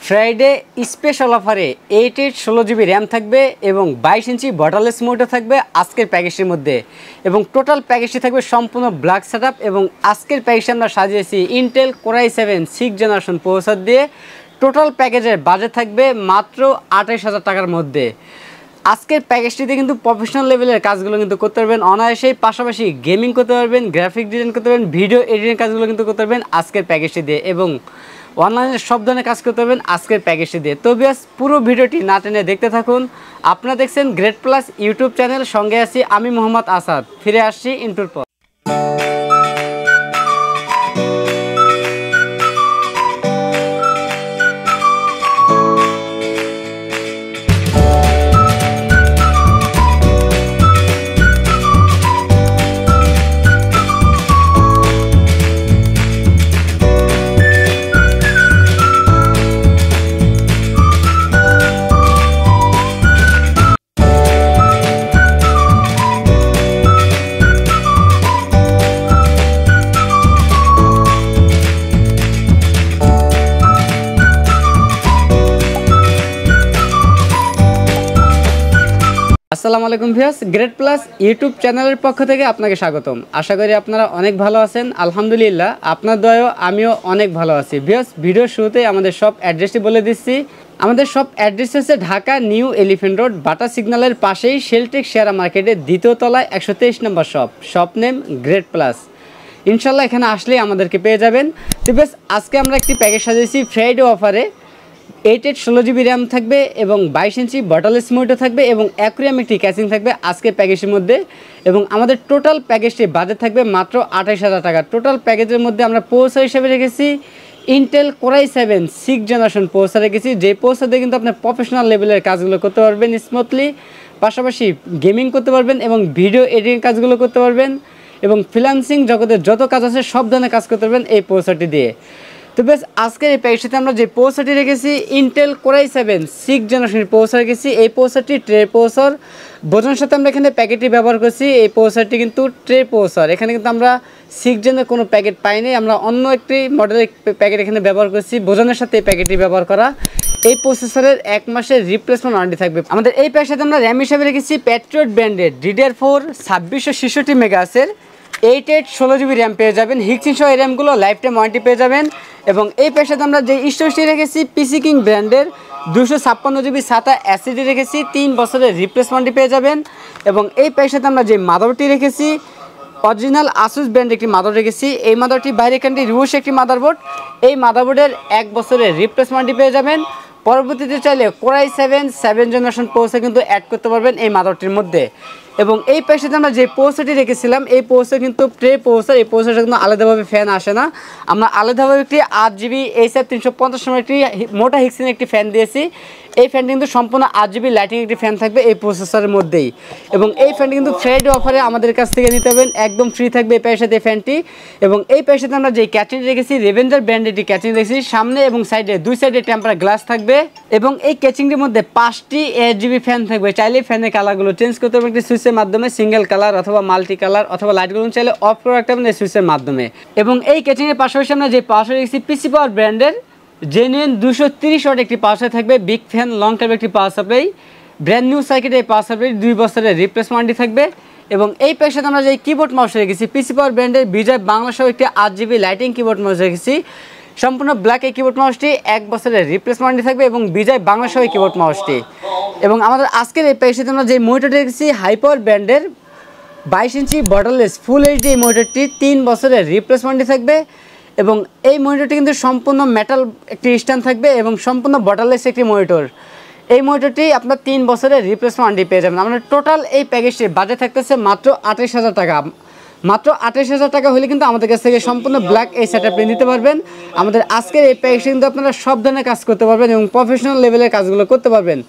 Friday special অফারে 8/16 GB RAM থাকবে এবং 22 ইঞ্চি বর্ডারলেস মোডও থাকবে আজকের প্যাকেজটির মধ্যে। এবং টোটাল প্যাকেজটি থাকবে সম্পূর্ণ ব্ল্যাক সেটআপ। এবং আজকের প্যাকেজে আমরা সাজিয়েছি Intel core i7 6th generation processor দিয়ে। টোটাল প্যাকেজের বাজেট থাকবে মাত্র 28,000 টাকার মধ্যে। আজকের প্যাকেজটিতে কিন্তু প্রফেশনাল লেভেলের কাজগুলো কিন্তু করতে পারবেন অনায়াসেই, পাশাপাশি গেমিং করতে পারবেন, গ্রাফিক ডিজাইন করতে পারবেন, ভিডিও এডিটিং কাজগুলো কিন্তু করতে পারবেন আজকের প্যাকেজটি দিয়ে, এবং অনলাইনে সব ধরনের কাজ করতে পারবেন আজকের প্যাকেজটি দিয়ে। তো বিয়াস, পুরো ভিডিওটি না টেনে দেখতে থাকুন। আপনারা দেখছেন গ্রেট প্লাস ইউটিউব চ্যানেল, সঙ্গে আছি আমি মোহাম্মদ আসাদ। ফিরে আসছি ইন্টুর পর। আসসালামু আলাইকুম ভিউয়ার্স, গ্রেট প্লাস ইউটিউব চ্যানেলের পক্ষ থেকে আপনাকে স্বাগতম। আশা করি আপনারা অনেক ভালো আছেন। আলহামদুলিল্লাহ, আপনার দয়াও আমিও অনেক ভালো আছি। ভিউয়ার্স, ভিডিওর শুরুতে আমাদের সব অ্যাড্রেসটি বলে দিচ্ছি। আমাদের সব অ্যাড্রেস হচ্ছে ঢাকা নিউ এলিফ্যান্ট রোড, বাটা সিগন্যালের পাশেই শেলটেক শেয়ার মার্কেটের দ্বিতীয় তলায় 123 নম্বর শপ নেম গ্রেট প্লাস। ইনশাল্লাহ এখানে আসলেই আমাদেরকে পেয়ে যাবেন। তো ভিউয়ার্স, আজকে আমরা একটি প্যাকেজ সাজিয়েছি ফ্রাইডে অফারে। 8/16 জিবি র্যাম থাকবে এবং 22 ইঞ্চি বটলেস মোডও থাকবে এবং অ্যাকুরিয়াম একটি ক্যাচিং থাকবে আজকের প্যাকেজের মধ্যে। এবং আমাদের টোটাল প্যাকেজটি বাজেট থাকবে মাত্র 28,000 টাকা। টোটাল প্যাকেজের মধ্যে আমরা প্রসেসর হিসেবে রেখেছি Intel core i7 6th generation processor রেখেছি, যে প্রসেসর দিয়ে কিন্তু আপনার প্রফেশনাল লেভেলের কাজগুলো করতে পারবেন স্মুথলি, পাশাপাশি গেমিং করতে পারবেন এবং ভিডিও এডিটিং কাজগুলো করতে পারবেন এবং ফ্রিল্যান্সিং জগতের যত কাজ আছে সব ধরনের কাজ করতে পারবেন এই প্রসেসরটি দিয়ে। তো বেশ, আজকের এই প্যাকেজটিতে আমরা যে প্রসেসরটি রেখেছি ইন্টেল কোর i7 6th জেনারেশনের প্রসেসর রেখেছি। এই প্রসেসরটি ট্রে প্রসেসর বোঝানোর সাথে আমরা এখানে প্যাকেটটি ব্যবহার করছি। এই প্রসেসরটি কিন্তু ট্রে প্রসেসর, এখানে কিন্তু আমরা 6th জেনের কোনো প্যাকেট পাইনি, আমরা অন্য একটি মডেলের প্যাকেট এখানে ব্যবহার করছি বোঝানোর সাথে এই প্যাকেটটি ব্যবহার করা। এই প্রসেসরের 1 মাসের রিপ্লেসমেন্ট ওয়ারেন্টি থাকবে। আমাদের এই প্যাকের সাথে আমরা র্যাম হিসেবে রেখেছি প্যাট্রিয়ট ব্র্যান্ডের DDR4 2666 মেগাহার্জের 8/16 জিবি র্যাম পেয়ে যাবেন। হিক্সিন সহ এই র্যামগুলো লাইফ টাইম ওয়ারেন্টি পেয়ে যাবেন। এবং এই প্যাকের সাথে আমরা যে স্টোরেজটি রেখেছি পিসি কিং ব্র্যান্ডের 256 জিবি SATA SSD রেখেছি, 3 বছরের রিপ্লেসমেন্টটি পেয়ে যাবেন। এবং এই প্যাকের সাথে আমরা যে মাদারবোর্ডটি রেখেছি অরিজিনাল আসুস ব্র্যান্ডের একটি মাদারবোর্ড রেখেছি। এই মাদারবোর্ডটি বাইরে কান্ট্রি রুশ একটি মাদারবোর্ড। এই মাদারবোর্ডের 1 বছরের রিপ্লেসমেন্টটি পেয়ে যাবেন। পরবর্তীতে চাইলে core i7 7th generation processor কিন্তু অ্যাড করতে পারবেন এই মাদারবোর্ডটির মধ্যে। এবং এই প্যাকেজে আমরা যে প্রসেসরটি রেখেছিলাম এই প্রসেসর কিন্তু ট্রে প্রসেসর, এই প্রসেসরটা কিন্তু আলাদাভাবে ফ্যান আসে না। আমরা আলাদাভাবে একটি 8GB HR 350 সময় একটি মোটা হিক্সিন একটি ফ্যান দিয়েছি। এই ফ্যানটি কিন্তু সম্পূর্ণ 8GB লাইটিং একটি ফ্যান থাকবে এই প্রসেসরের মধ্যেই। এবং এই ফ্যানটি কিন্তু ফ্রাইডে অফারে আমাদের কাছ থেকে নিতে হবেন, একদম ফ্রি থাকবে এই প্যাকের সাথে এই ফ্যানটি। এবং এই প্যাকের সাথে আমরা যে ক্যাচিংটি রেখেছি রেভেঞ্জার ব্র্যান্ডের একটি ক্যাচিং রেখেছি, সামনে এবং সাইডে দুই সাইডে টেম্পার গ্লাস থাকবে। এবং এই ক্যাচিংটির মধ্যে 5টি 8GB ফ্যান থাকবে। চাইলে ফ্যানের কালারগুলো চেঞ্জ করতে পারবেন একটি সুইচের মাধ্যমে, সিঙ্গেল কালার অথবা মাল্টি কালার, অথবা লাইটগুলো চাইলে অফ করে রাখতে পারবেন এই সুইচের মাধ্যমে। এবং এই ক্যাচিংয়ের পাশাপাশি আমরা যে পাওয়ার রেখেছি পিসি পাওয়ার ব্র্যান্ডের জেনুইন 230 ওয়াট একটি পাওয়ার থাকবে, বিগ ফ্যান লং টাইপ একটি power supply, brand new circuit এই পাওয়ার সাপ্লাই 2 বছরের রিপ্লেসমেন্ট থাকবে। এবং এই প্যাকের সাথে আমরা যে কিবোর্ড মাউস রেখেছি পিসি পাওয়ার ব্র্যান্ডের বিজয় বাংলা সহ একটি 8GB লাইটিং কিবোর্ড মাউস রেখেছি, সম্পূর্ণ ব্ল্যাক এই কিবোর্ড মাউসটি 1 বছরের রিপ্লেসমেন্ট থাকবে এবং বিজয় বাংলা সহ কিবোর্ড মাউসটি। এবং আমাদের আজকের এই প্যাকের সাথে আমরা যে মনিটরটি রেখেছি হাইপাওয়ার ব্র্যান্ডের 22 ইঞ্চি বর্ডারলেস ফুল এইচডি এই মনিটরটি 3 বছরের রিপ্লেসমেন্টই থাকবে। এবং এই মনিটরটি কিন্তু সম্পূর্ণ মেটাল একটি স্ট্যান্ড থাকবে এবং সম্পূর্ণ বর্ডারলেস একটি মনিটর। এই মনিটরটি আপনার 3 বছরের রিপ্লেসমেন্টই পেয়ে যাবেন। আমাদের টোটাল এই প্যাকেজটির বাজেট থাকতেছে মাত্র 28,000 টাকা। মাত্র 28,000 টাকা হলে কিন্তু আমাদের কাছ থেকে সম্পূর্ণ ব্ল্যাক এই সেটআপটি নিতে পারবেন। আমাদের আজকের এই প্যাকেজটি কিন্তু আপনারা সব ধরনের কাজ করতে পারবেন এবং প্রফেশনাল লেভেলের কাজগুলো করতে পারবেন।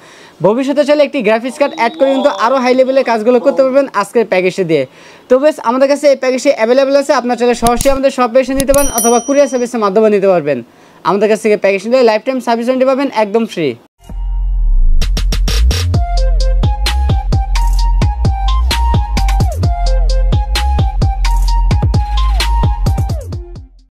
ভবিষ্যতে চাইলে একটি গ্রাফিক্স কার্ড অ্যাড করে কিন্তু আরও হাই লেভেলের কাজগুলো করতে পারবেন আজকের প্যাকেজটি দিয়ে। তো বেশ, আমাদের কাছে এই প্যাকেজটি অ্যাভেলেবেল আছে, আপনার চাইলে সরাসরি আমাদের শপে এসে নিতে পারেন অথবা কুরিয়ার সার্ভিসের মাধ্যমে নিতে পারবেন। আমাদের কাছ থেকে প্যাকেজটি নিয়ে লাইফ টাইম সার্ভিস ওয়ারেন্টি পাবেন একদম ফ্রি।